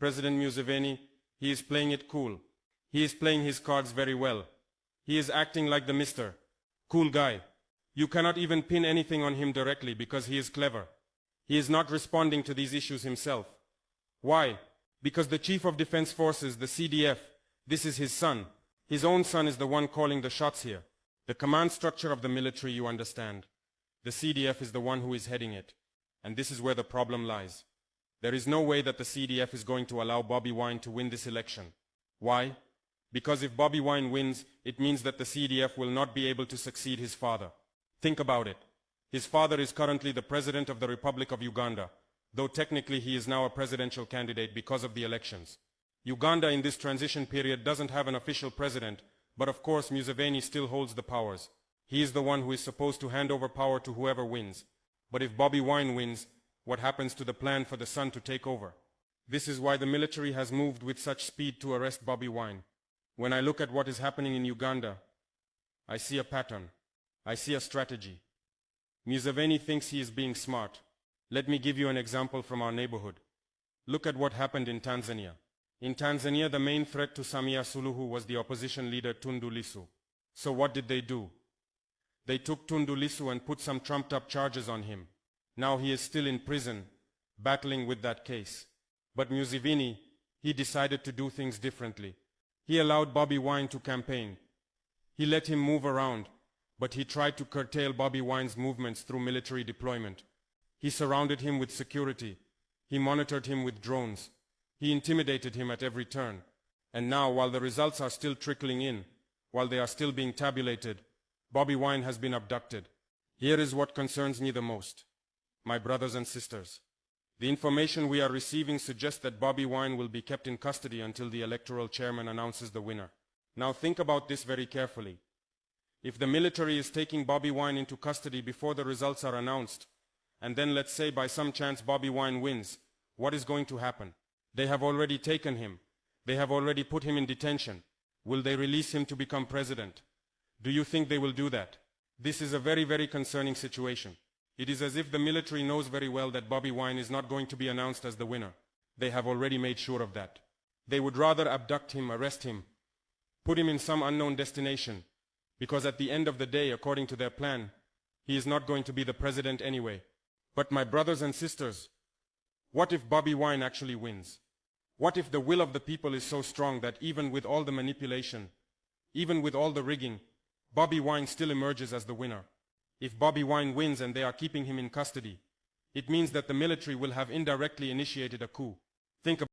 President Museveni, he is playing it cool. He is playing his cards very well. He is acting like the Mr. Cool guy. You cannot even pin anything on him directly because he is clever. He is not responding to these issues himself. Why? Because the Chief of Defense Forces, the CDF, this is his son. His own son is the one calling the shots here. The command structure of the military, you understand. The CDF is the one who is heading it. And this is where the problem lies. There is no way that the CDF is going to allow Bobi Wine to win this election. Why? Because if Bobi Wine wins, it means that the CDF will not be able to succeed his father. Think about it. His father is currently the President of the Republic of Uganda, though technically he is now a presidential candidate because of the elections. Uganda in this transition period doesn't have an official president, but of course Museveni still holds the powers. He is the one who is supposed to hand over power to whoever wins. But if Bobi Wine wins, what happens to the plan for the son to take over? This is why the military has moved with such speed to arrest Bobi Wine. When I look at what is happening in Uganda, I see a pattern. I see a strategy. Museveni thinks he is being smart. Let me give you an example from our neighborhood. Look at what happened in Tanzania. In Tanzania, the main threat to Samia Suluhu was the opposition leader Tundu Lissu. So what did they do? They took Tundu Lissu and put some trumped-up charges on him. Now he is still in prison, battling with that case. But Museveni, he decided to do things differently. He allowed Bobi Wine to campaign. He let him move around, but he tried to curtail Bobi Wine's movements through military deployment. He surrounded him with security. He monitored him with drones. He intimidated him at every turn. And now, while the results are still trickling in, while they are still being tabulated, Bobi Wine has been abducted. Here is what concerns me the most. My brothers and sisters, the information we are receiving suggests that Bobi Wine will be kept in custody until the electoral chairman announces the winner. Now think about this very carefully. If the military is taking Bobi Wine into custody before the results are announced, and then let's say by some chance Bobi Wine wins, what is going to happen? They have already taken him. They have already put him in detention. Will they release him to become president? Do you think they will do that? This is a very, very concerning situation. It is as if the military knows very well that Bobi Wine is not going to be announced as the winner. They have already made sure of that. They would rather abduct him, arrest him, put him in some unknown destination, because at the end of the day, according to their plan, he is not going to be the president anyway. But my brothers and sisters, what if Bobi Wine actually wins? What if the will of the people is so strong that even with all the manipulation, even with all the rigging, Bobi Wine still emerges as the winner? If Bobi Wine wins and they are keeping him in custody, it means that the military will have indirectly initiated a coup. Think about